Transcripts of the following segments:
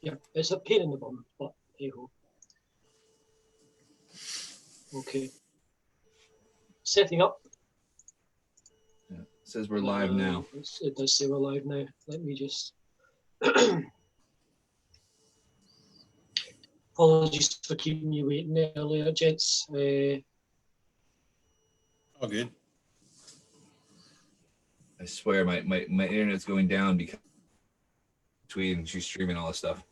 Yeah, it's a pain in the bum, but hey ho. Okay. Setting up. Yeah. It says we're live now. It does say we're live now. Let me just. Apologies for keeping you waiting earlier, gents. All good. I swear my internet's going down because tweeting, she's streaming all this stuff.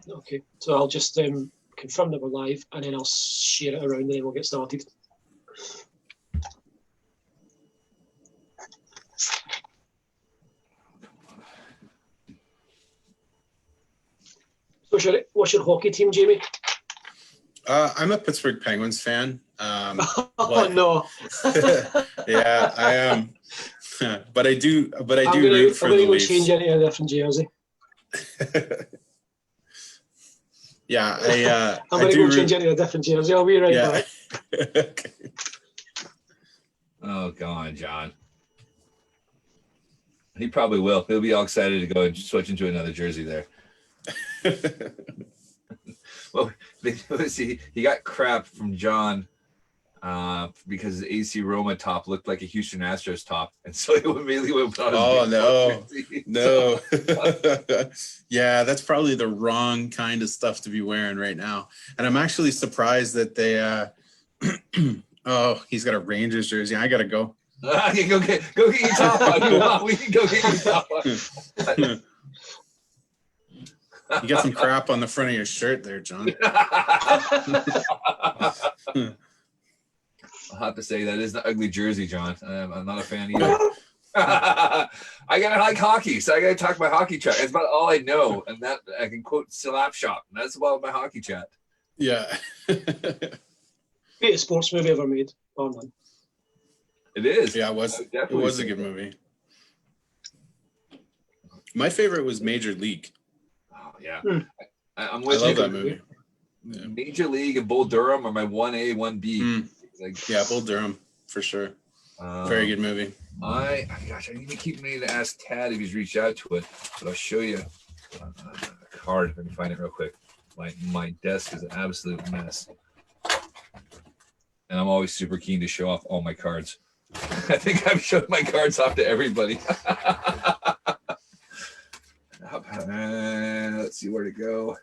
Okay, so I'll just confirm that we're live, and then I'll share it around, and then we'll get started. So what's your hockey team, Jamie? I'm a Pittsburgh Penguins fan. Oh no! Yeah, I am. But I do root for the Leafs. Change into a different jersey. Yeah, I'm going to go change into a different jersey. I'll be right back. Okay. Oh, go on, John. He probably will. He'll be all excited to go and switch into another jersey there. Well, he got crap from John because his AC Roma top looked like a Houston Astros top, and so he immediately went on his no. Yeah, that's probably the wrong kind of stuff to be wearing right now. And I'm actually surprised that they oh, he's got a Rangers jersey. I gotta go. Go get your top on. We can go get your top on. You got some crap on the front of your shirt there, John. I'll have to say that is the ugly jersey, John. I'm not a fan either. I gotta like hockey, so I gotta talk my hockey chat. It's about all I know, and that I can quote Slapshot. And that's about my hockey chat. Yeah. Greatest sports movie ever made. Oh man. It is. Yeah, it was a good movie. My favorite was Major League. Oh yeah. I love that movie. Yeah. Major League and Bull Durham are my 1A, 1B. Yeah, Bull Durham for sure. Very good movie. I need to keep meaning to ask Tad if he's reached out to it, but I'll show you a card if I can find it real quick. My desk is an absolute mess, and I'm always super keen to show off all my cards. I think I've showed my cards off to everybody. Let's see where to go.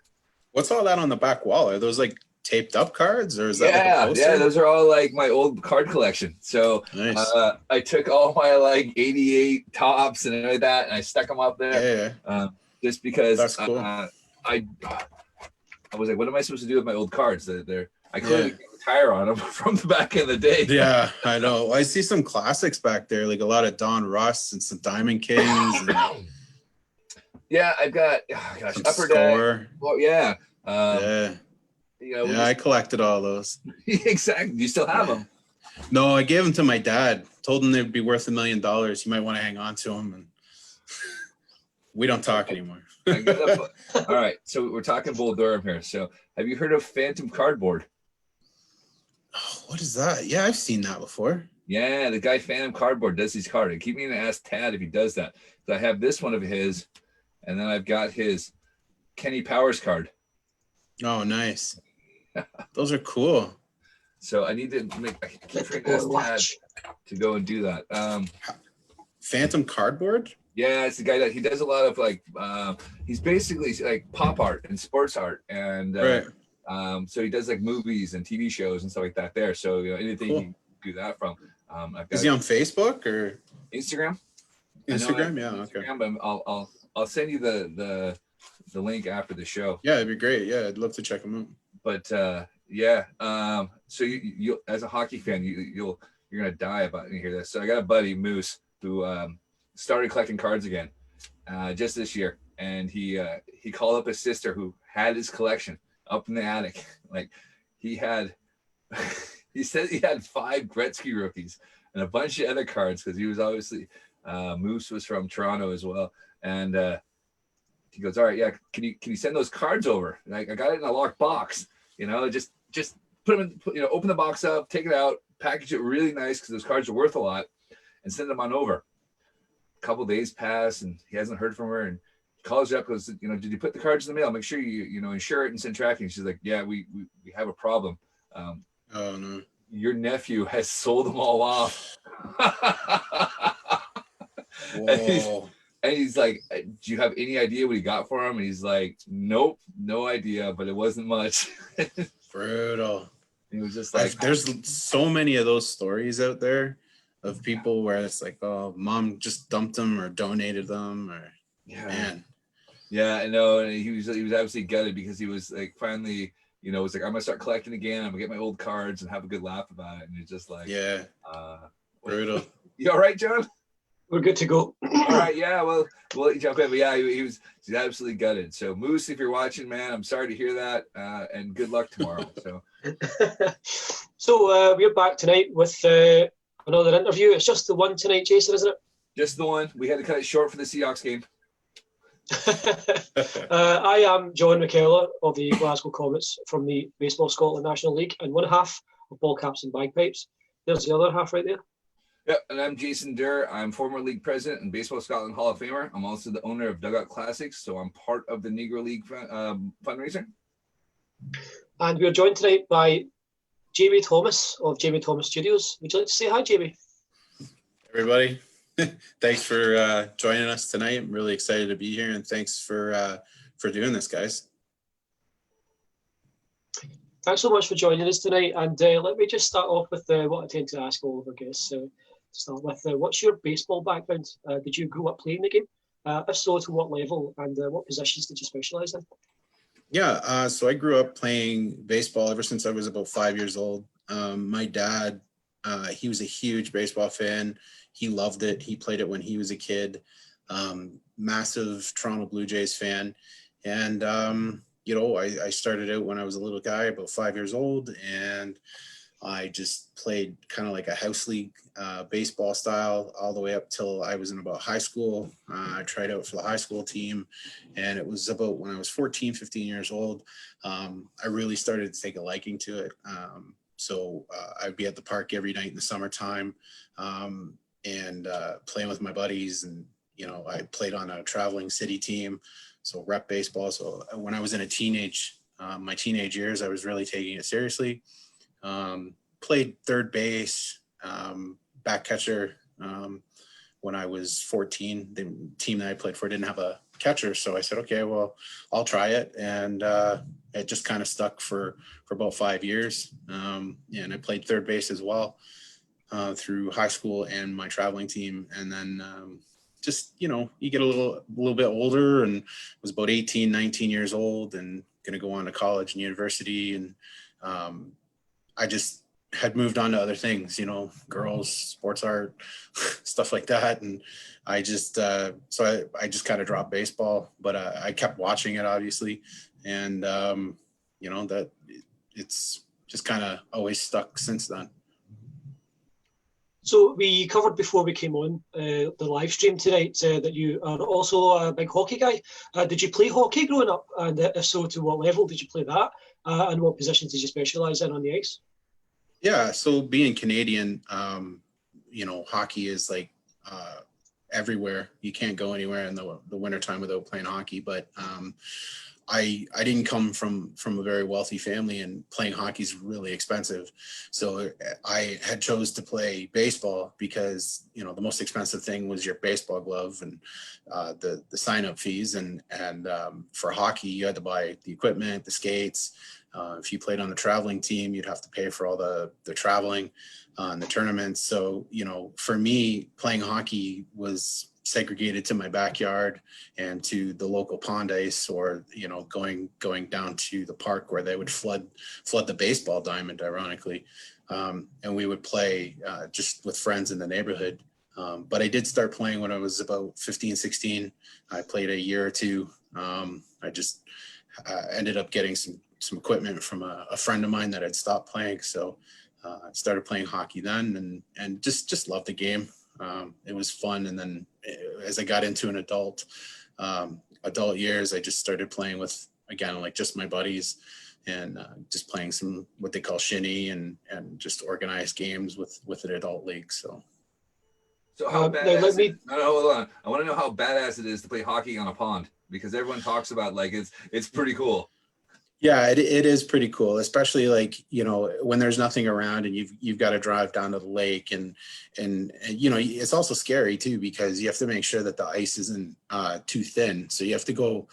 What's all that on the back wall? Are those like taped up cards, or is that like a poster? Yeah, those are all like my old card collection. So nice. I took all my like 88 tops and everything like that, and I stuck them up there. Yeah. Just because that's cool. I was like, what am I supposed to do with my old cards? I couldn't retire on them from the back in the day. Yeah, I know. I see some classics back there, like a lot of Don Russ and some Diamond Kings. And yeah, I've got Upper Deck. Well, yeah. I collected all those. Exactly. You still have them? No, I gave them to my dad. Told him they'd be worth $1 million. You might want to hang on to them. And we don't talk anymore. All right. So we're talking Bull Durham here. So have you heard of Phantom Cardboard? Oh, what is that? Yeah, I've seen that before. Yeah, the guy Phantom Cardboard does these cards. I keep meaning to ask Tad if he does that. So I have this one of his, and then I've got his Kenny Powers card. Oh, nice. Those are cool. So I need to keep trying to ask Tad to go and do that. Phantom Cardboard? Yeah, it's the guy that he does a lot of like he's basically like pop art and sports art, and so he does like movies and TV shows and stuff like that there. So anything you can do that from. Is he on Facebook or Instagram? Instagram, yeah, Instagram, okay. I'll send you the link after the show. Yeah, it'd be great. Yeah, I'd love to check him out. But so you as a hockey fan, you're gonna die about when you hear this. So I got a buddy Moose who started collecting cards again just this year, and he called up his sister who had his collection up in the attic. Like he said he had 5 Gretzky rookies and a bunch of other cards because he was obviously Moose was from Toronto as well, and he goes, all right, yeah, can you send those cards over? Like I got it in a locked box, just put them in, open the box up, take it out, package it really nice because those cards are worth a lot, and send them on over. A couple days pass and he hasn't heard from her, and he calls her up, goes, did you put the cards in the mail? Make sure you insure it and send tracking. She's like, yeah, we have a problem. Oh no. Your nephew has sold them all off. Whoa. And he's like, do you have any idea what he got for him? And he's like, nope, no idea, but it wasn't much. Brutal. He was just like, there's so many of those stories out there of people where it's like, oh, mom just dumped them or donated them, or man. Yeah, I know. And he was absolutely gutted because he was like, finally, was like, I'm gonna start collecting again. I'm gonna get my old cards and have a good laugh about it. And it's just like, brutal. You all right, John? We're good to go. All right, yeah, well, we'll let you jump in. But yeah, he's absolutely gutted. So Moose, if you're watching, man, I'm sorry to hear that, and good luck tomorrow. So we're back tonight with another interview. It's just the one tonight, Jason, isn't it? Just the one. We had to cut it short for the Seahawks game. I am John McKellar of the Glasgow Comets from the Baseball Scotland National League, and one half of Ball Caps and Bagpipes. There's the other half right there. Yep, and I'm Jason Durr. I'm former league president and Baseball Scotland Hall of Famer. I'm also the owner of Dugout Classics, so I'm part of the Negro League fundraiser. And we're joined tonight by Jamie Thomas of Jamie Thomas Studios. Would you like to say hi, Jamie? Everybody, thanks for joining us tonight. I'm really excited to be here, and thanks for doing this, guys. Thanks so much for joining us tonight. And let me just start off with what I tend to ask all of our guests. To start with, what's your baseball background? Did you grow up playing the game? If so, to what level? And what positions did you specialise in? Yeah, so I grew up playing baseball ever since I was about 5 years old. My dad, he was a huge baseball fan. He loved it. He played it when he was a kid. Massive Toronto Blue Jays fan. And I started out when I was a little guy, about 5 years old, and I just played kind of like a house league baseball style all the way up till I was in about high school. I tried out for the high school team, and it was about when I was 14, 15 years old, I really started to take a liking to it. So I'd be at the park every night in the summertime and playing with my buddies. And, I played on a traveling city team, so rep baseball. So when I was in my teenage years, I was really taking it seriously. Played third base, back catcher. When I was 14, the team that I played for didn't have a catcher. So I said, okay, well, I'll try it. And it just kind of stuck for about 5 years. And I played third base as well through high school and my traveling team. And then you get a little bit older, and was about 18, 19 years old and going to go on to college and university. And I just had moved on to other things, girls, sports art, stuff like that. And I just, so I just kind of dropped baseball, but I kept watching it, obviously. And, that it's just kind of always stuck since then. So we covered before we came on the live stream tonight that you are also a big hockey guy. Did you play hockey growing up? And if so, to what level did you play that? And what positions did you specialise in on the ice? Yeah, so being Canadian, hockey is like everywhere. You can't go anywhere in the wintertime without playing hockey. But I didn't come from a very wealthy family, and playing hockey is really expensive. So I had chose to play baseball because, the most expensive thing was your baseball glove and the sign-up fees. And for hockey, you had to buy the equipment, the skates. If you played on the traveling team, you'd have to pay for all the traveling and the tournaments. So, for me, playing hockey was segregated to my backyard and to the local pond ice, or going down to the park where they would flood the baseball diamond, ironically, and we would play just with friends in the neighborhood. But I did start playing when I was about 15, 16. I played a year or two. I just ended up getting some equipment from a friend of mine that had stopped playing, so I started playing hockey then, and just loved the game. It was fun. And then as I got into an adult years, I just started playing with, again, like just my buddies, and just playing some what they call shinny and just organized games with an adult league. So So how now badass? let me. No, hold on. I want to know how badass it is to play hockey on a pond, because everyone talks about like it's pretty cool. Yeah, it is pretty cool, especially like, you know, when there's nothing around and you've got to drive down to the lake and you know, it's also scary too, because you have to make sure that the ice isn't too thin. So you have to go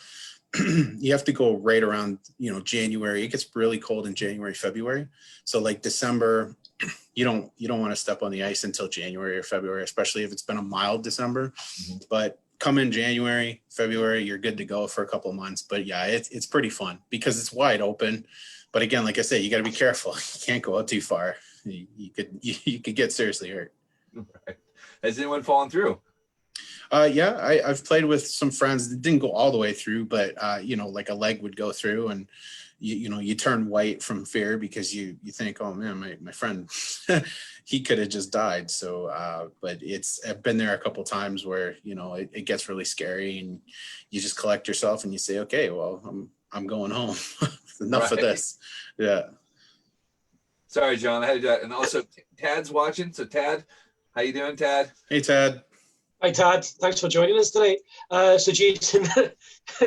you have to go right around, you know, January. It gets really cold in January, February. So like December, you don't want to step on the ice until January or February, especially if it's been a mild December. But come in January, February, you're good to go for a couple of months. But yeah, it's pretty fun because it's wide open. But again, like I say, you got to be careful. You can't go out too far. You could get seriously hurt. Right. Has anyone fallen through? Yeah, I've played with some friends that didn't go all the way through, but you know, like a leg would go through, and you know, you turn white from fear because you think, oh man, my friend, he could have just died. So, but I've been there a couple times where, you know, it gets really scary, and you just collect yourself and you say, okay, well, I'm going home. Enough of this. Yeah. Sorry, John, I had to do that. And also, Tad's watching. So, Tad, how you doing, Tad? Hey, Tad. Hi, Tad. Thanks for joining us tonight. So, Jason,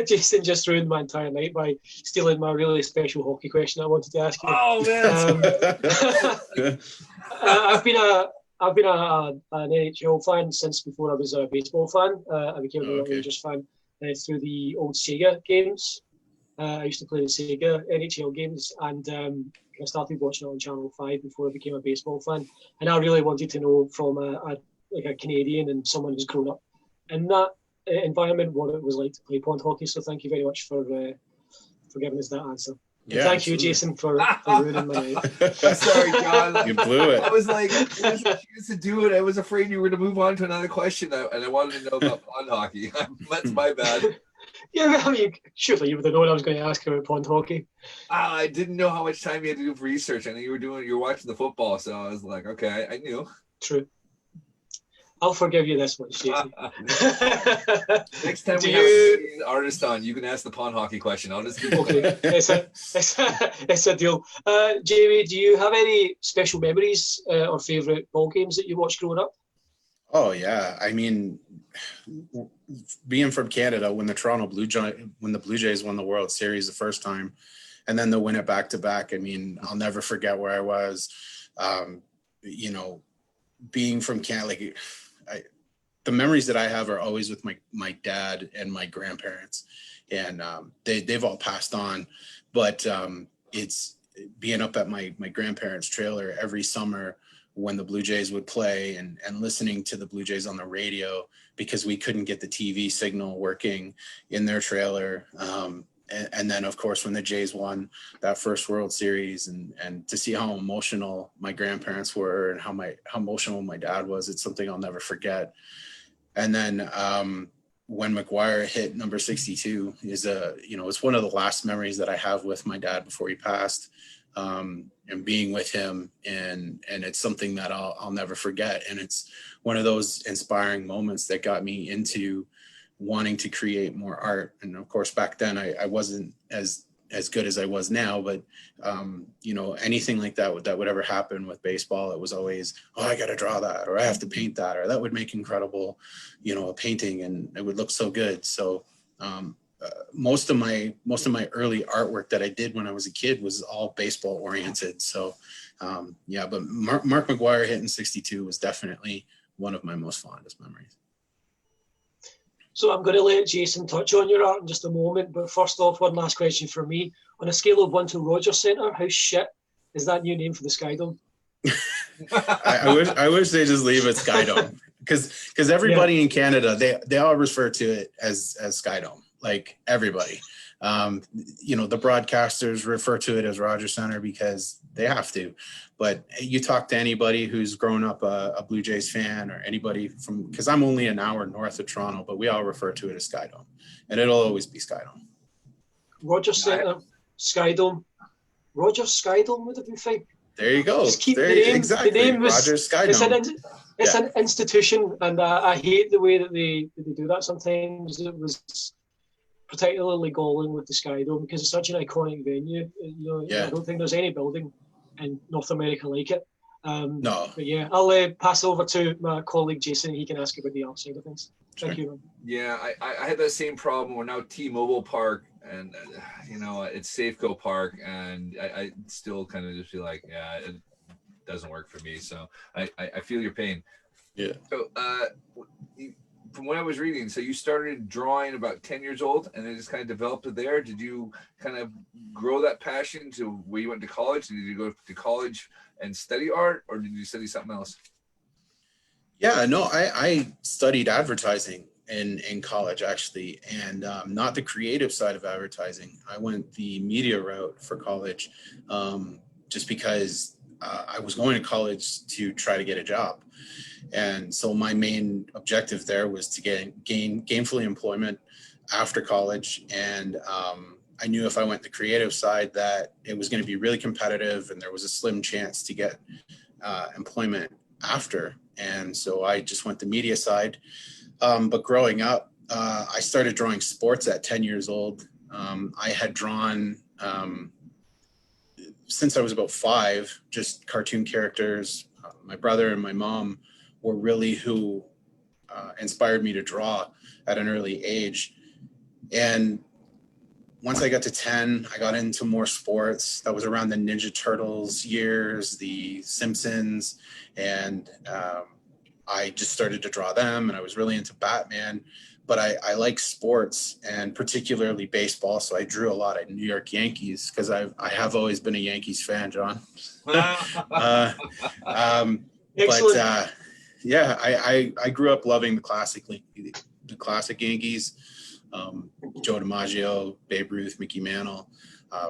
Jason just ruined my entire night by stealing my really special hockey question I wanted to ask you. Oh man! I've been an NHL fan since before I was a baseball fan. I became a Rangers fan through the old Sega games. I used to play the Sega NHL games, and I started watching it on Channel 5 before I became a baseball fan. And I really wanted to know from a Canadian and someone who's grown up in that environment what it was like to play pond hockey. So thank you very much for giving us that answer. Yeah, thank you, Jason, for ruining my night. I'm sorry, John. You blew it. I was like, I was refused to do it. I was afraid you were going to move on to another question, and I wanted to know about pond hockey. That's my bad. Yeah, I mean, surely you would have known I was going to ask you about pond hockey. I didn't know how much time you had to do for research. I know you were watching the football, so I was like, okay, I knew. True. I'll forgive you this one, Jason. Next time we have an artist on, you can ask the pond hockey question. I'll just keep okay. It's a deal. Jamie, do you have any special memories or favourite ball games that you watched growing up? Oh yeah, I mean, being from Canada, when the Blue Jays won the World Series the first time, and then to win it back to back. I mean, I'll never forget where I was. You know, being from Canada, like the memories that I have are always with my dad and my grandparents, and they've all passed on. But it's being up at my grandparents' trailer every summer when the Blue Jays would play and listening to the Blue Jays on the radio because we couldn't get the TV signal working in their trailer. And then, of course, when the Jays won that first World Series and to see how emotional my grandparents were and how emotional my dad was, it's something I'll never forget. And then when McGuire hit number 62 it's one of the last memories that I have with my dad before he passed. And being with him and it's something that I'll never forget. And it's one of those inspiring moments that got me into wanting to create more art. And of course, back then I wasn't as good as I was now, but anything like that would ever happen with baseball, it was always, oh, I got to draw that, or I have to paint that, or that would make incredible, a painting and it would look so good. So, most of my early artwork that I did when I was a kid was all baseball oriented. So, but Mark McGuire hitting 62 was definitely one of my most fondest memories. So I'm going to let Jason touch on your art in just a moment. But first off, one last question for me. On a scale of 1 to Rogers Centre, how shit is that new name for the Sky Dome? I wish they just leave it Sky Dome because everybody in Canada, they all refer to it as Sky Dome. Like everybody, the broadcasters refer to it as Rogers Centre because they have to. But you talk to anybody who's grown up a Blue Jays fan or anybody because I'm only an hour north of Toronto, but we all refer to it as Sky Dome, and it'll always be Sky Dome. Rogers Centre, Sky Dome. Rogers Sky Dome would have been fine. There you go. Just keep the name. Exactly. The name was, Rogers Sky Dome. It's an institution, and I hate the way that they do that sometimes. It was particularly galling with the Sky Dome because it's such an iconic venue. I don't think there's any building in North America like it. No. But yeah, I'll pass over to my colleague Jason. He can ask about the outside of things. Thank you, man. Yeah, I had that same problem. We're now T-Mobile Park, and it's Safeco Park, and I still kind of just feel like, yeah, it doesn't work for me. So I feel your pain. Yeah. So from what I was reading, so you started drawing about 10 years old, and then just kind of developed it there. Did you kind of grow that passion to where you went to college? Did you go to college and study art, or did you study something else? Yeah, no, I studied advertising in college, actually, and not the creative side of advertising. I went the media route for college, just because I was going to college to try to get a job. And so my main objective there was to gain gainfully employment after college. And I knew if I went the creative side that it was going to be really competitive and there was a slim chance to get employment after. And so I just went the media side. But growing up, I started drawing sports at 10 years old. I had drawn, since I was about 5, just cartoon characters. My brother and my mom were really who inspired me to draw at an early age. And once I got to 10, I got into more sports. That was around the Ninja Turtles years, the Simpsons, and I just started to draw them, and I was really into Batman. But I like sports, and particularly baseball, so I drew a lot of New York Yankees because I have always been a Yankees fan, John. But yeah, I grew up loving the classic Yankees. Joe DiMaggio, Babe Ruth, Mickey Mantle,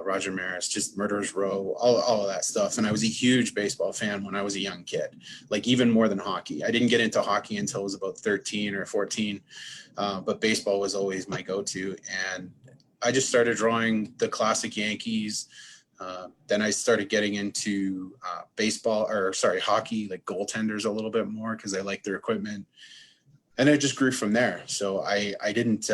Roger Maris, just Murderers Row, all of that stuff. And I was a huge baseball fan when I was a young kid, like even more than hockey. I didn't get into hockey until I was about 13 or 14, but baseball was always my go-to. And I just started drawing the classic Yankees. Then I started getting into hockey, like goaltenders a little bit more because I liked their equipment. And it just grew from there. So I didn't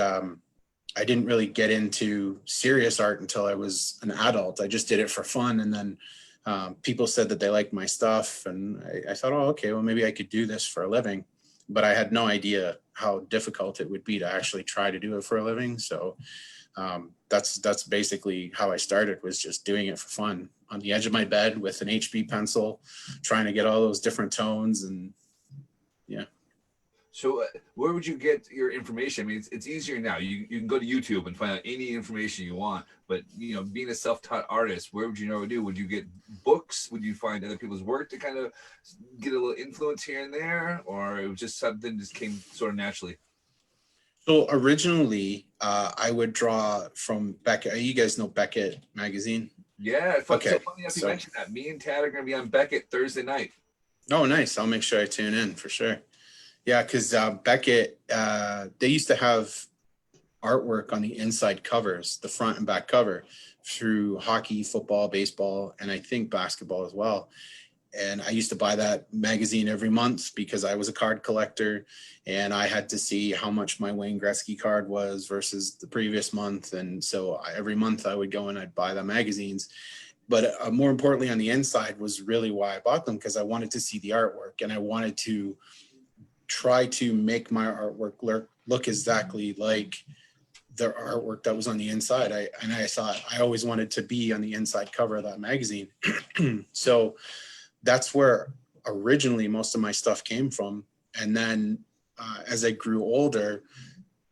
really get into serious art until I was an adult. I just did it for fun. And then people said that they liked my stuff. And I thought, oh, okay, well, maybe I could do this for a living. But I had no idea how difficult it would be to actually try to do it for a living. So that's basically how I started, was just doing it for fun on the edge of my bed with an HB pencil, trying to get all those different tones. And yeah. So where would you get your information? I mean, it's easier now. You can go to YouTube and find out any information you want. But, being a self-taught artist, where would you know what to do? Would you get books? Would you find other people's work to kind of get a little influence here and there? Or it was just something that just came sort of naturally? So originally, I would draw from Beckett. You guys know Beckett magazine? Yeah. Okay. So funny enough you mentioned that. Me and Tad are going to be on Beckett Thursday night. Oh, nice. I'll make sure I tune in for sure. Yeah, because Beckett, they used to have artwork on the inside covers, the front and back cover, through hockey, football, baseball, and I think basketball as well. And I used to buy that magazine every month because I was a card collector, and I had to see how much my Wayne Gretzky card was versus the previous month. And so every month I would go and I'd buy the magazines. But more importantly, on the inside was really why I bought them, because I wanted to see the artwork, and I wanted to try to make my artwork look exactly like the artwork that was on the inside. I thought I always wanted to be on the inside cover of that magazine. So that's where originally most of my stuff came from. And then as I grew older,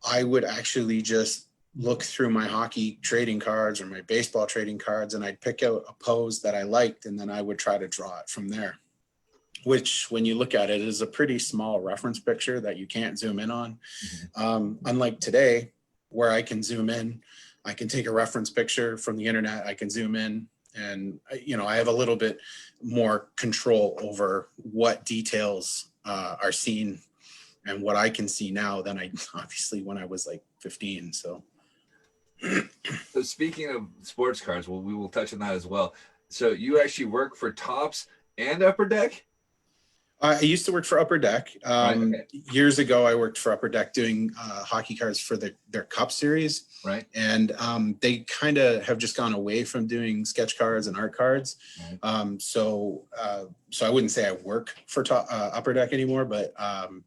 I would actually just look through my hockey trading cards or my baseball trading cards, and I'd pick out a pose that I liked, and then I would try to draw it from there. Which, when you look at it, is a pretty small reference picture that you can't zoom in on. Unlike today, where I can zoom in, I can take a reference picture from the internet, I can zoom in, and I have a little bit more control over what details are seen and what I can see now than I obviously when I was like 15. So speaking of sports cards, we will touch on that as well. So you actually work for Topps and Upper Deck? I used to work for Upper Deck. Right. Okay. Years ago, I worked for Upper Deck doing hockey cards for their Cup series. Right. And they kind of have just gone away from doing sketch cards and art cards. Right. So I wouldn't say I work for Upper Deck anymore, but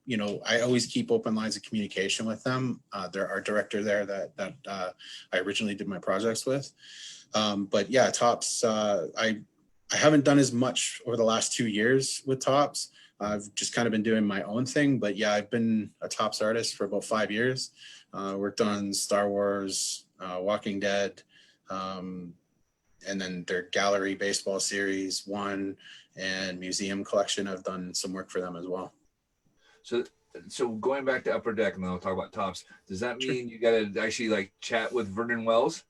you know, I always keep open lines of communication with them. They're our director there that I originally did my projects with. But yeah, Tops, I haven't done as much over the last 2 years with Tops. I've just kind of been doing my own thing, but yeah, I've been a Tops artist for about 5 years. Worked on Star Wars, Walking Dead, and then their gallery baseball series 1 and museum collection. I've done some work for them as well. So going back to Upper Deck, and then I'll talk about Tops. Does that mean you got to actually like chat with Vernon Wells?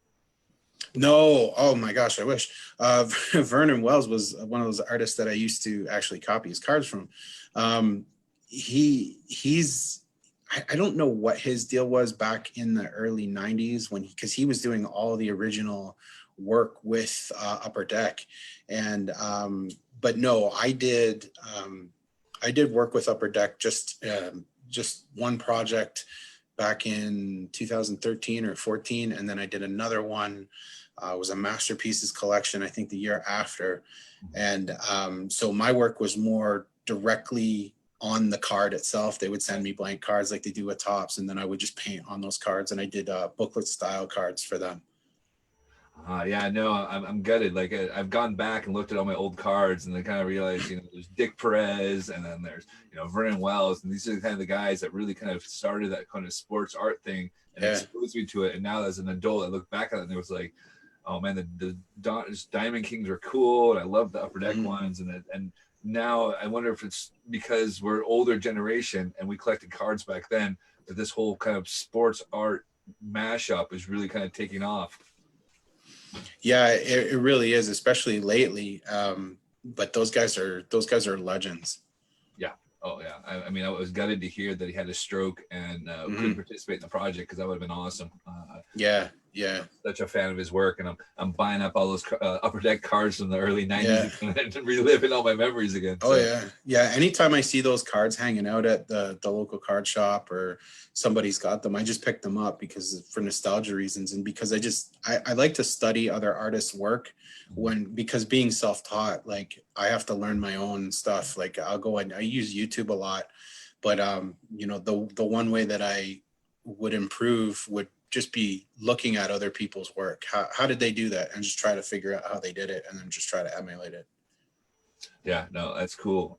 No, oh my gosh, I wish. Vernon Wells was one of those artists that I used to actually copy his cards from. He's I don't know what his deal was back in the early 90s because he was doing all the original work with Upper Deck. And but no, I did work with Upper Deck just one project back in 2013 or 14, and then I did another one. It was a masterpieces collection, I think the year after. And so my work was more directly on the card itself. They would send me blank cards like they do with Tops, and then I would just paint on those cards, and I did booklet style cards for them. Yeah, no, I'm gutted. Like I've gone back and looked at all my old cards, and I kind of realized, you know, there's Dick Perez, and then there's, you know, Vernon Wells, and these are the kind of the guys that really kind of started that kind of sports art thing and exposed me to it. And now as an adult, I look back at it and it was like, oh man, the Diamond Kings were cool, and I love the Upper Deck ones, and now I wonder if it's because we're older generation and we collected cards back then that this whole kind of sports art mashup is really kind of taking off. Yeah, it really is, especially lately. But those guys are legends. Yeah. Oh yeah. I mean, I was gutted to hear that he had a stroke and couldn't participate in the project because that would have been awesome. Yeah. Such a fan of his work, and I'm buying up all those Upper Deck cards from the early 90s and reliving all my memories again. So. Oh yeah. Anytime I see those cards hanging out at the local card shop or somebody's got them, I just pick them up because for nostalgia reasons, and because I like to study other artists' work because being self-taught, like I have to learn my own stuff. Like I'll go and I use YouTube a lot, but you know, the one way that I would improve would just be looking at other people's work. How did they do that? And just try to figure out how they did it, and then just try to emulate it. Yeah, no, that's cool.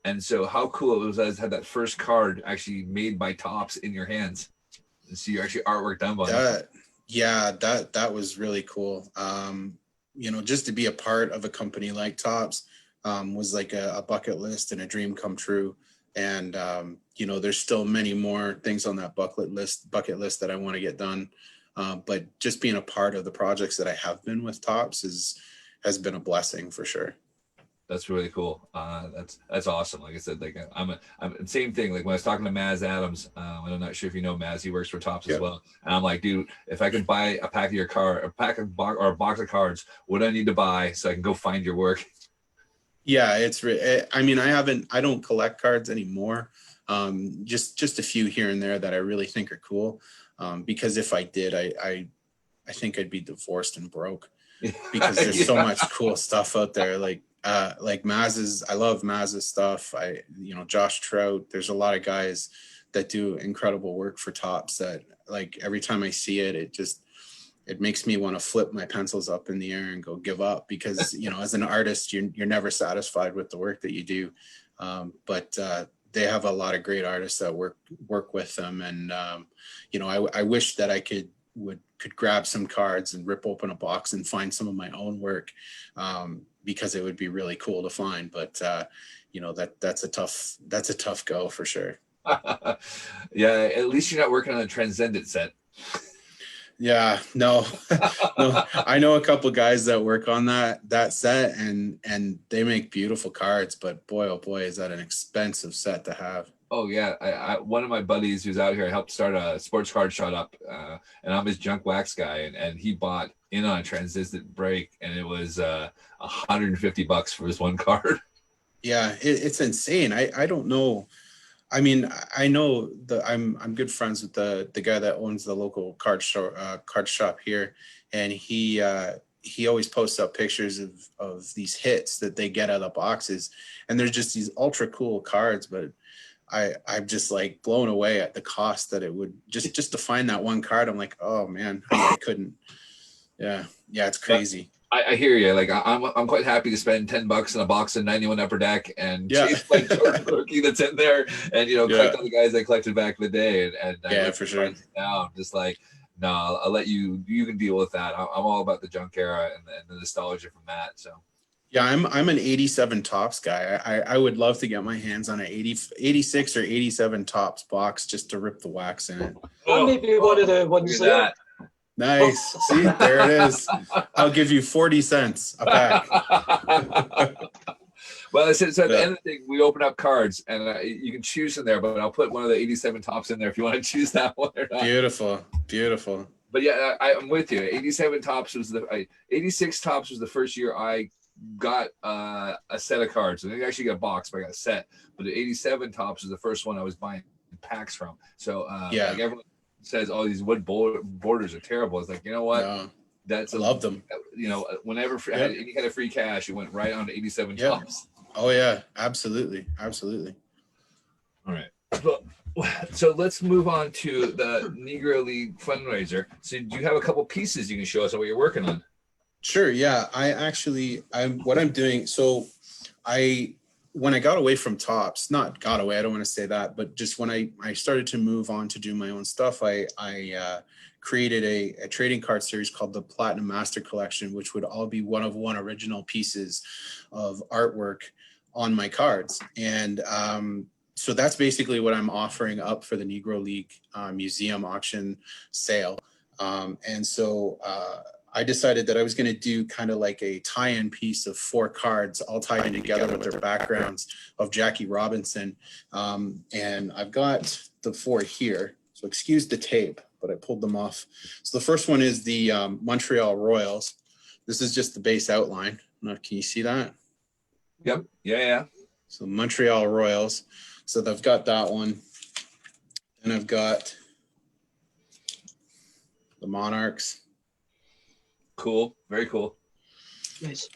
And so how cool it was that had that first card actually made by Tops in your hands and see your actually artwork done by that. Yeah, that was really cool. You know, just to be a part of a company like Tops was like a bucket list and a dream come true. And you know, there's still many more things on that bucket list that I want to get done. But just being a part of the projects that I have been with Tops has been a blessing for sure. That's really cool. That's awesome. Like I said, like I'm same thing. Like when I was talking to Maz Adams, I'm not sure if you know Maz, he works for Tops as well. And I'm like, dude, if I could buy a pack of your card, or a box of cards, what do I need to buy so I can go find your work? Yeah, I mean, I don't collect cards anymore. Just a few here and there that I really think are cool. Because if I did, I think I'd be divorced and broke because there's so much cool stuff out there. Like Maz's, I love Maz's stuff. Josh Trout, there's a lot of guys that do incredible work for Tops that, like, every time I see it, it makes me want to flip my pencils up in the air and go give up because, you know, as an artist, you're never satisfied with the work that you do. But they have a lot of great artists that work with them. And, you know, I wish that I could grab some cards and rip open a box and find some of my own work, because it would be really cool to find. But, you know, that's a tough go for sure. Yeah. At least you're not working on a Transcendent set. Yeah, no, I know a couple guys that work on that set and they make beautiful cards, but boy, oh boy, is that an expensive set to have. Oh yeah. I one of my buddies who's out here, I helped start a sports card shop up, and I'm his junk wax guy, and he bought in on a Transcendent break, and it was $150 for his one card. Yeah, it's insane. I don't know. I mean, I know I'm good friends with the guy that owns the local card shop here, and he always posts up pictures of these hits that they get out of the boxes, and there's just these ultra cool cards, but I'm just like blown away at the cost that it would just to find that one card. I'm like, oh man, I couldn't. Yeah, it's crazy. I hear you. Like I'm quite happy to spend $10 in a box of 91 Upper Deck and chase my Jordan rookie that's in there, and collect all the guys I collected back in the day. And yeah, for sure. Now I'm just like, no, I'll let you can deal with that. I'm all about the junk era and the nostalgia from that. So yeah, I'm an 87 Tops guy. I would love to get my hands on an 86 or 87 Tops box just to rip the wax in it. That may be one of the ones that. Nice. See, there it is. I'll give you 40 cents a pack. Well, so at the end of the thing, we open up cards, and you can choose in there, but I'll put one of the 87 Tops in there if you want to choose that one or not. Beautiful. But yeah, I'm with you. 87 Tops was 86 Tops was the first year I got a set of cards. I didn't actually get a box, but I got a set. But the 87 Tops was the first one I was buying packs from. So like everyone says, "Oh, these wood borders are terrible." It's like, you know what? No, I love them. Whenever I had any kind of free cash, it went right on to 87 Tops. Oh yeah, absolutely. All right. So let's move on to the Negro League fundraiser. So do you have a couple pieces you can show us on what you're working on? Sure. Yeah, what I'm doing. So when I got away from Tops, not got away, I don't want to say that, but just when I started to move on to do my own stuff, I created a trading card series called the Platinum Master Collection, which would all be one original pieces of artwork on my cards. And so that's basically what I'm offering up for the Negro League museum auction sale. And so I decided that I was going to do kind of like a tie-in piece of 4 cards all tied in together with their backgrounds of Jackie Robinson. And I've got the 4 here. So excuse the tape, but I pulled them off. So the first one is the Montreal Royals. This is just the base outline. Can you see that? Yep. Yeah. So Montreal Royals. So I've got that one. And I've got the Monarchs. Cool. Very cool. Nice.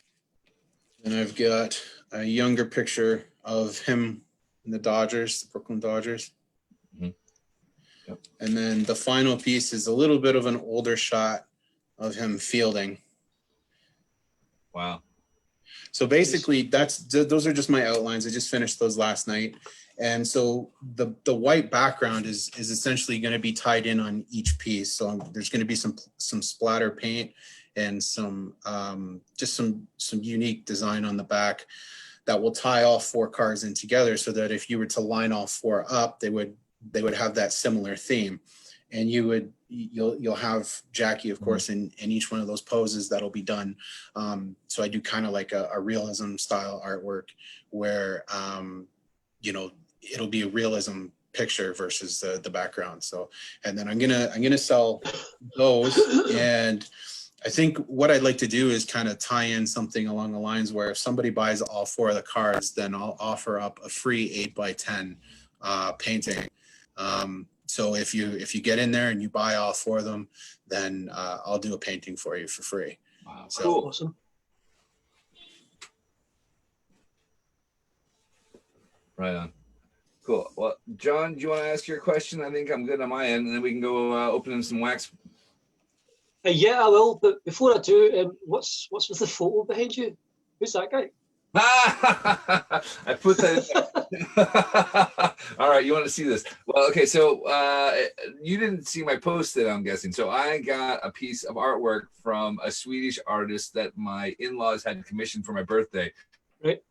And I've got a younger picture of him in the Dodgers, the Brooklyn Dodgers. Mm-hmm. Yep. And then the final piece is a little bit of an older shot of him fielding. Wow. So basically those are just my outlines. I just finished those last night. And so the white background is essentially going to be tied in on each piece. So there's going to be some splatter paint and some unique design on the back that will tie all 4 cards in together, so that if you were to line all 4 up, they would have that similar theme. And you'll have Jackie, of course, in each one of those poses that'll be done. So I do kind of like a realism style artwork where it'll be a realism picture versus the background. So, and then I'm gonna sell those. And I think what I'd like to do is kind of tie in something along the lines where if somebody buys all 4 of the cards, then I'll offer up a free 8x10 painting. So if you get in there and you buy all 4 of them, then I'll do a painting for you for free. Wow, so, cool. Awesome. Right on. Cool. Well, John, do you want to ask your question? I think I'm good on my end, and then we can go open some wax. Yeah, I will. But before I do, what's with the photo behind you? Who's that guy? I put that in there. All right, you want to see this? Well, okay, so you didn't see my post that I'm guessing. So I got a piece of artwork from a Swedish artist that my in-laws had commissioned for my birthday. Right.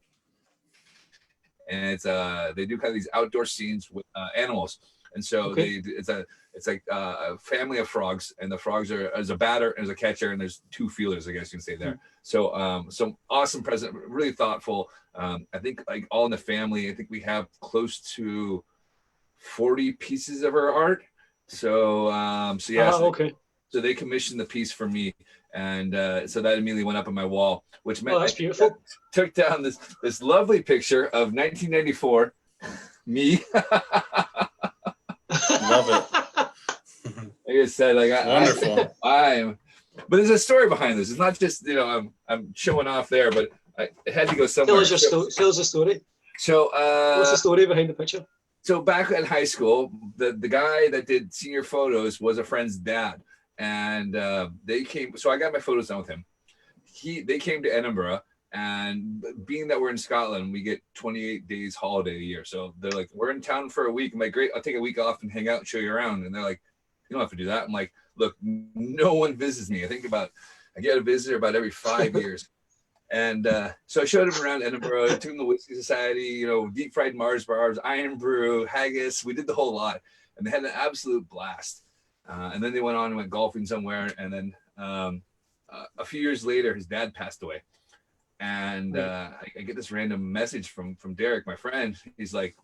And it's they do kind of these outdoor scenes with animals. And so it's like a family of frogs, and the frogs there's a batter and there's a catcher, and there's 2 fielders, I guess you can say there. Mm-hmm. So some awesome present, really thoughtful. I think like all in the family, I think we have close to 40 pieces of her art. So yeah. Okay. So they commissioned the piece for me, and so that immediately went up on my wall, which meant that's beautiful. took down this lovely picture of 1994, me. Love it. Like I said, like Wonderful. but there's a story behind this. It's not just, you know, I'm showing off there, but it had to go somewhere. Tell us a story. So what's the story behind the picture? So back in high school, the guy that did senior photos was a friend's dad, and they came. So I got my photos done with him. They came to Edinburgh, and being that we're in Scotland, we get 28 days holiday a year. So they're like, we're in town for a week. I'm like, great, I'll take a week off and hang out and show you around. And they're like, you don't have to do that. I'm like, look, no one visits me. I get a visitor about every 5 years. And so I showed him around Edinburgh, took him to Whiskey Society, you know, deep fried Mars bars, iron brew, haggis. We did the whole lot, and they had an absolute blast. And then they went on and went golfing somewhere. And then a few years later, his dad passed away. And I get this random message from Derek, my friend. He's like,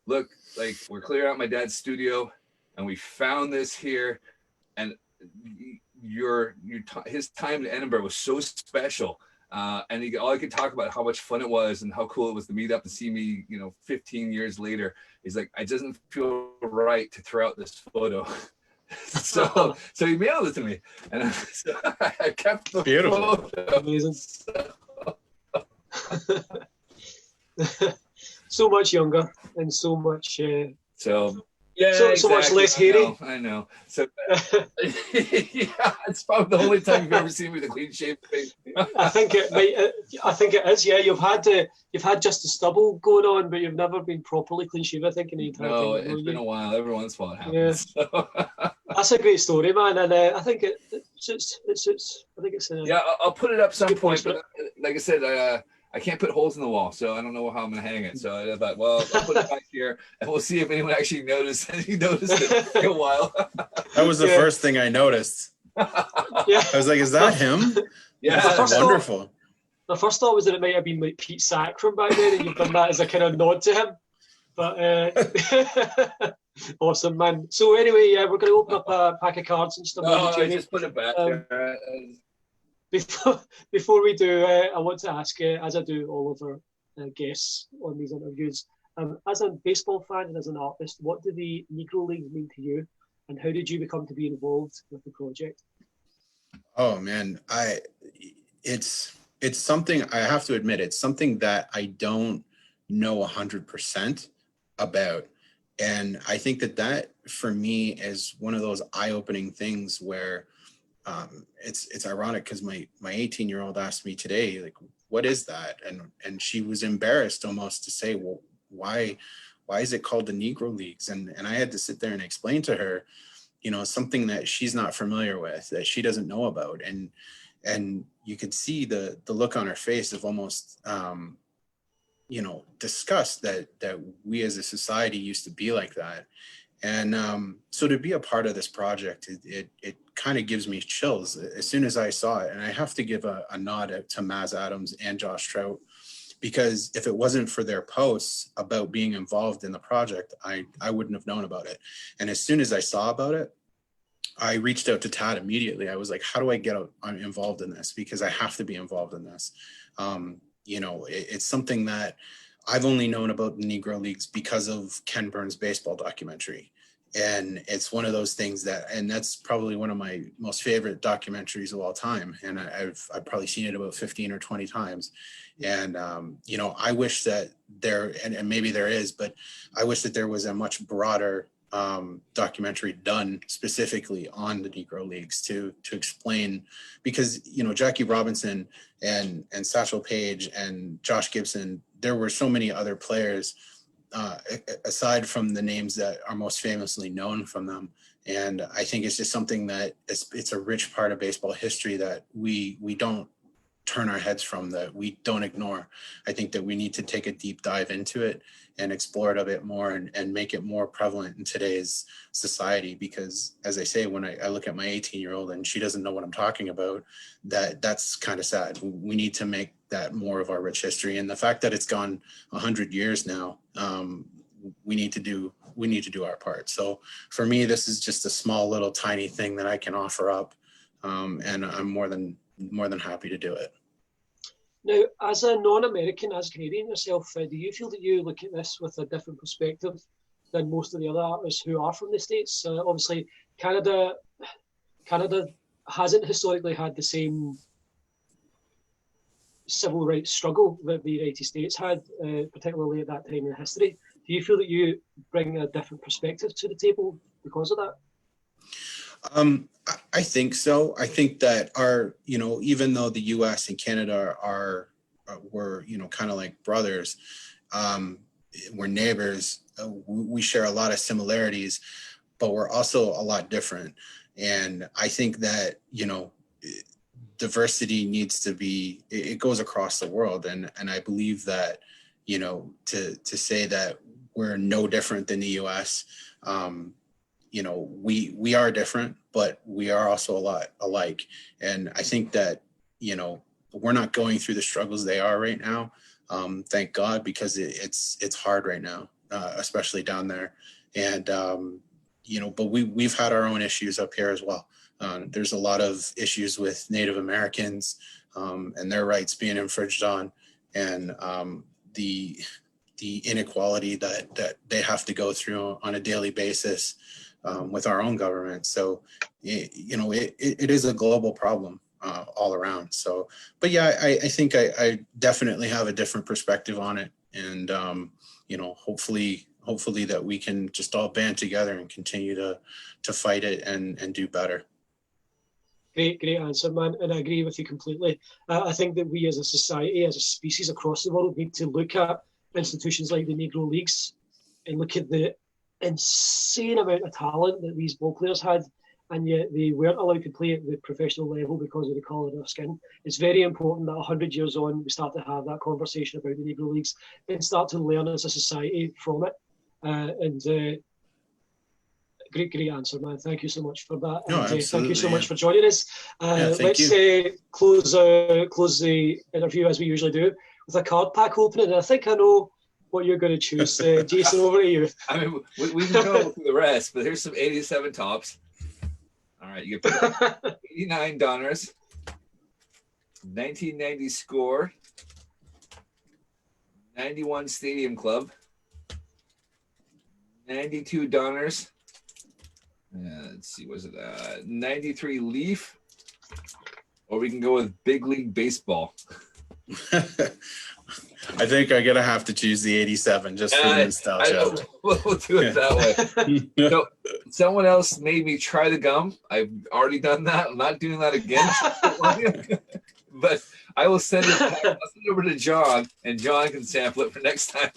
look, like, we're clearing out my dad's studio, and we found this here. And his time in Edinburgh was so special. And all I could talk about how much fun it was and how cool it was to meet up and see me, you know, 15 years later. He's like, it doesn't feel right to throw out this photo. so he mailed it to me, and so I kept the Beautiful. photo. Amazing. So much younger and so much. Yeah, so exactly. much less hairy. I know. So yeah, it's probably the only time you've ever seen me with a clean shaved face. I think it is. Yeah, you've had just the stubble going on, but you've never been properly clean shaven. I think in the entire thing. No, it's been a while. Every once in a while it happens. Yeah. So. That's a great story, man, and I think it suits. I think it's. Yeah, I'll put it up some point. But like I said, I can't put holes in the wall, so I don't know how I'm gonna hang it. So I thought, well, I'll put it back here, and we'll see if anyone actually noticed. He noticed it for a while. That was the first thing I noticed. Yeah, I was like, "Is that him?" Yeah, that's wonderful. The first thought was that it might have been like Pete Sack from back then, and you've done that as a kind of nod to him. But awesome, man. So anyway, we're going to open up a pack of cards and stuff. No, I just put it back there. Before we do, I want to ask, as I do all of our guests on these interviews, as a baseball fan and as an artist, what do the Negro Leagues mean to you, and how did you become to be involved with the project? Oh man, it's something, I have to admit, it's something that I don't know 100% about. And I think that for me is one of those eye-opening things where it's ironic because my 18-year-old asked me today, like, what is that? And she was embarrassed almost to say, well, why is it called the Negro Leagues? And I had to sit there and explain to her, you know, something that she's not familiar with, that she doesn't know about. And you could see the look on her face of almost, you know, disgust that we as a society used to be like that. And so to be a part of this project, it kind of gives me chills as soon as I saw it. And I have to give a nod to Maz Adams and Josh Trout, because if it wasn't for their posts about being involved in the project, I wouldn't have known about it. And as soon as I saw about it, I reached out to Tad immediately. I was like, how do I get involved in this? Because I have to be involved in this. You know, it's something that I've only known about the Negro Leagues because of Ken Burns' baseball documentary. And it's one of those things and that's probably one of my most favorite documentaries of all time. And I've probably seen it about 15 or 20 times. And, you know, I wish that and maybe there is, but I wish that there was a much broader documentary done specifically on the Negro Leagues to explain, because, you know, Jackie Robinson and Satchel Paige and Josh Gibson, there were so many other players aside from the names that are most famously known from them. And I think it's just something that it's a rich part of baseball history that we don't turn our heads from, that we don't ignore. I think that we need to take a deep dive into it and explore it a bit more and make it more prevalent in today's society. Because as I say, when I look at my 18-year-old and she doesn't know what I'm talking about, that's kind of sad. We need to make that more of our rich history. And the fact that it's gone 100 years now, we need to do we need to do our part. So for me, this is just a small little tiny thing that I can offer up, and I'm more than happy to do it. Now, as a non-American, as Canadian yourself, do you feel that you look at this with a different perspective than most of the other artists who are from the States? Obviously, Canada hasn't historically had the same civil rights struggle that the United States had, particularly at that time in history. Do you feel that you bring a different perspective to the table because of that? I think so. I think that even though the U.S. and Canada were kind of like brothers, we're neighbors. We share a lot of similarities, but we're also a lot different. And I think that diversity needs to be. It goes across the world, and I believe that to say that we're no different than the U.S. We are different, but we are also a lot alike. And I think that, we're not going through the struggles they are right now. Thank God, because it's hard right now, especially down there. And, but we've had our own issues up here as well. There's a lot of issues with Native Americans and their rights being infringed on, and the inequality that they have to go through on a daily basis with our own government. So, it is a global problem all around. So, but yeah, I think I definitely have a different perspective on it. And, hopefully that we can just all band together and continue to fight it and do better. Great answer, man. And I agree with you completely. I think that we as a society, as a species across the world, need to look at institutions like the Negro Leagues and look at the insane amount of talent that these ball players had, and yet they weren't allowed to play at the professional level because of the colour of their skin. It's very important that 100 years on, we start to have that conversation about the Negro Leagues and start to learn as a society from it. Great answer, man. Thank you so much for that. No, and thank you so much for joining us. Let's close the interview as we usually do with a card pack opening. And I think I know what you're going to choose. Jason, over to you. I mean, we can go through the rest, but here's some 87 tops. All right, you get 89 Donners, 1990 Score, 91 Stadium Club, 92 Donners. Let's see, was it 93 Leaf, or we can go with Big League Baseball. I think I'm gonna have to choose the 87 just for the nostalgia. We'll do it that way. So someone else made me try the gum. I've already done that. I'm not doing that again. But I will send it. I'll send it over to John, and John can sample it for next time.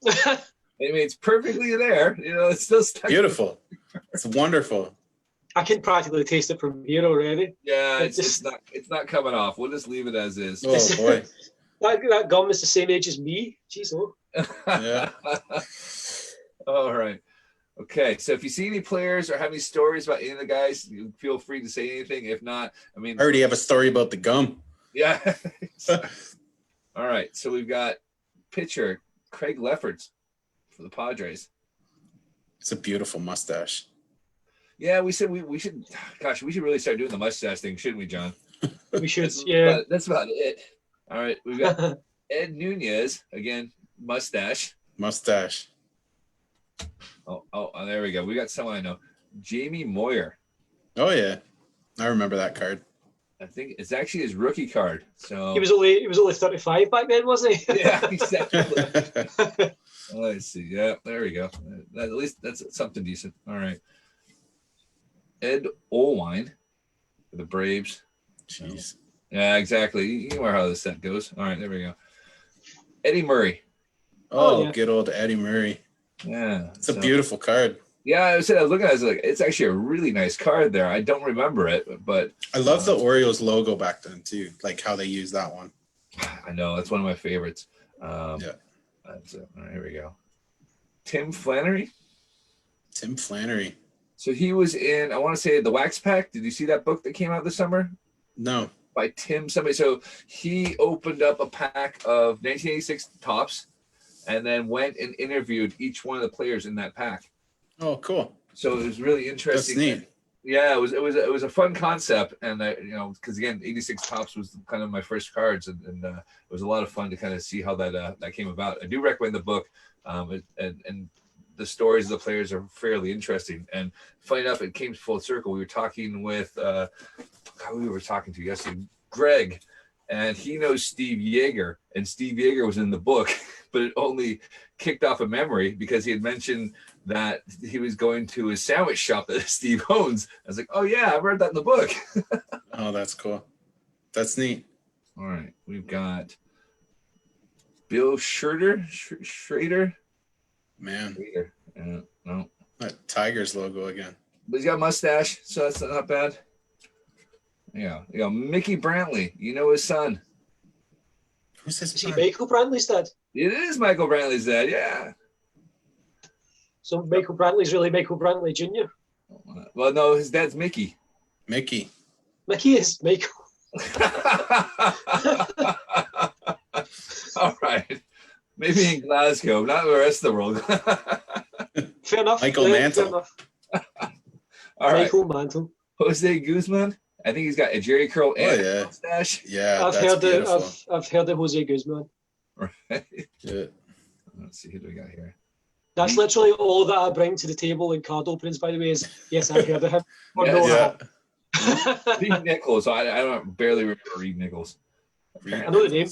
I mean, it's perfectly there. It's still stuck. Beautiful. It's wonderful. I can practically taste it from here already. Yeah, it's not coming off. We'll just leave it as is. Oh boy. That gum is the same age as me. Jeez, oh. Yeah. All right. Okay. So if you see any players or have any stories about any of the guys, you feel free to say anything. If not, I already have a story about the gum. Yeah. All right. So we've got pitcher Craig Lefferts for the Padres. It's a beautiful mustache. Yeah, we said we should. Gosh, we should really start doing the mustache thing, shouldn't we, John? We should. Yeah. That's about it. All right, we've got Ed Nunez again, mustache. Oh, there we go. We got someone I know, Jamie Moyer. Oh yeah, I remember that card. I think it's actually his rookie card. So he was only 35 back then, wasn't he? Yeah, exactly. Let's see. Yeah, there we go. At least that's something decent. All right. Ed Olwine for the Braves. Jeez. Yeah, exactly. You know how this set goes. All right, there we go. Eddie Murray. Oh, yeah. Good old Eddie Murray. Yeah. It's a beautiful card. Yeah, I was looking at it, I was like, it's actually a really nice card there. I don't remember it, but I love the Orioles logo back then too, like how they use that one. I know, that's one of my favorites. Yeah. That's it. All right, here we go. Tim Flannery. So he was in, I want to say, the Wax Pack. Did you see that book that came out this summer? No. By Tim somebody. So he opened up a pack of 1986 tops, and then went and interviewed each one of the players in that pack. Oh, cool. So it was really interesting. That's neat. Yeah, it was a fun concept, and because again, 86 Tops was kind of my first cards, and it was a lot of fun to kind of see how that came about. I do recommend the book, and the stories of the players are fairly interesting. And funny enough, it came full circle. We were talking with who we were talking to yesterday, Greg, and he knows Steve Yeager, and Steve Yeager was in the book, but it only kicked off a memory because he had mentioned that he was going to a sandwich shop that Steve owns. I was like, oh yeah, I read that in the book. Oh, that's cool. That's neat. All right, we've got Bill Schrader. Man, No, that Tigers logo again. but he's got a mustache, so that's not bad. Yeah, Mickey Brantley, you know his son. Who's his Is he son? Michael Brantley's dad? It is Michael Brantley's dad, yeah. So Michael Brantley's really Michael Brantley Jr. Well, no, his dad's Mickey. Mickey. Mickey is Michael. All right. Maybe in Glasgow, not the rest of the world. Fair enough. Michael Mantle. Fair enough. All right. Michael Mantle. Jose Guzman. I think he's got a Jerry curl and yeah. a mustache. Yeah, I've that's heard beautiful. I've heard of Jose Guzman. Right. Yeah. Let's see who do we got here. That's literally all that I bring to the table in card openings, by the way, is yes, I've heard of him. Or no, Yeah. Reed Nichols. I don't barely remember Reed Nichols. I know the name.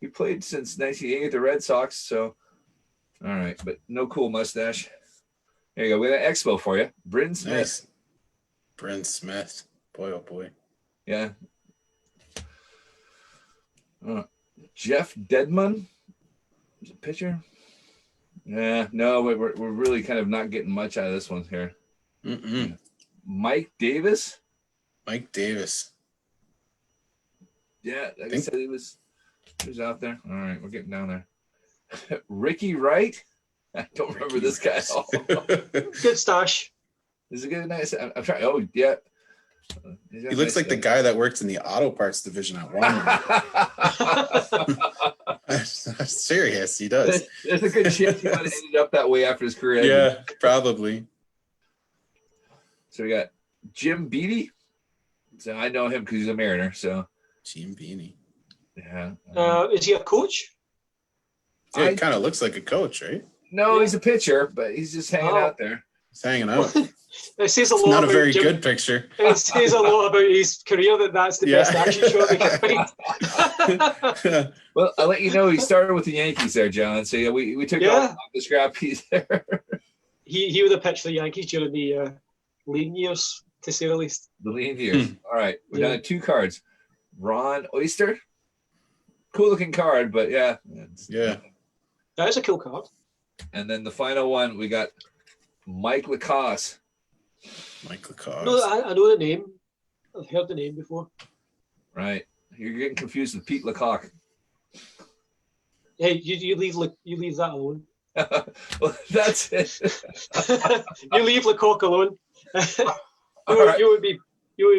He played since 1988 at the Red Sox, so all right, but no cool mustache. There you go. We got an expo for you. Bryn Smith. Nice. Bryn Smith. Boy, oh boy. Yeah. Jeff Dedman. Is it a pitcher? Yeah, no, we're really kind of not getting much out of this one here. Mm-mm. Mike Davis. Mike Davis. Yeah, like I said, he was out there. All right, we're getting down there. Ricky Wright. I don't remember this guy at all. Good stash. Is it good? Nice. I'm trying. Oh, yeah. He looks like the guy that works in the auto parts division at Walmart. I'm serious, he does. There's a good chance he might have ended up that way after his career. Yeah, probably. So we got Jim Beattie. So I know him because he's a Mariner. So Jim Beanie. yeah. Is he a coach? Yeah, he kind of looks like a coach, right? No, he's a pitcher, but he's just hanging out there. He's hanging out. It says a It's lot not a about very Jim. good picture. It says a lot about his career that's the best action shot we can find. Well, I'll let you know he started with the Yankees there, John. So yeah, we took off the scrap piece there. He would have pitched for the Yankees during the lean years, to say the least. The lean years. All right, we're down to 2 cards. Ron Oyster. Cool looking card, but yeah. Yeah. That is a cool card. And then the final one, we got Mike Lacoste. Mike Lacoste. No, I know the name. I've heard the name before. Right. You're getting confused with Pete Lecoq. Hey, you leave that alone. Well, that's it. You leave Lecoq alone. You would be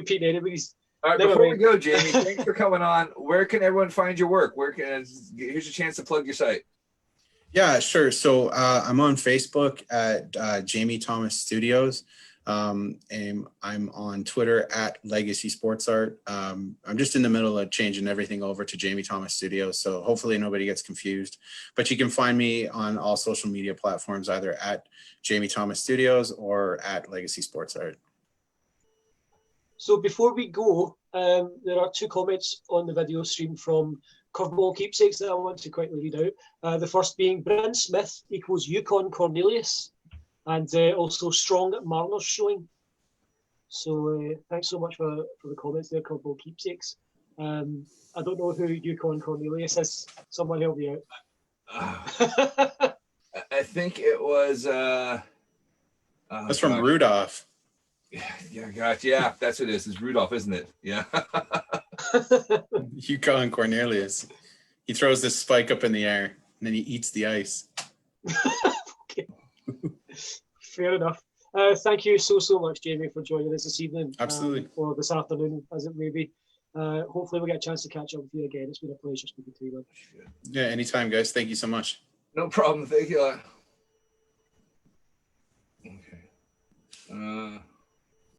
Pete anybody's. All right, before we go, Jamie, thanks for coming on. Where can everyone find your work? Here's your chance to plug your site. Yeah, sure. So I'm on Facebook at Jamie Thomas Studios. And I'm on Twitter at Legacy Sports Art. I'm just in the middle of changing everything over to Jamie Thomas Studios, so hopefully nobody gets confused. But you can find me on all social media platforms, either at Jamie Thomas Studios or at Legacy Sports Art. So before we go, there are 2 comments on the video stream from Curveball Keepsakes that I want to quickly read out. The first being Bryn Smith equals Yukon Cornelius, and also strong Mariners showing. So thanks so much for the comments there, Curveball Keepsakes. I don't know who Yukon Cornelius is. Someone help me out. I think it was. That's from Rudolph. Yeah, gotcha. Yeah, that's what it is. It's Rudolph, isn't it? Yeah. Yukon Cornelius. He throws this spike up in the air and then he eats the ice. Okay. Fair enough. Thank you so much, Jamie, for joining us this evening. Absolutely. Or this afternoon, as it may be. Hopefully we'll get a chance to catch up with you again. It's been a pleasure speaking to you, man. Yeah, anytime, guys. Thank you so much. No problem. Thank you. Okay.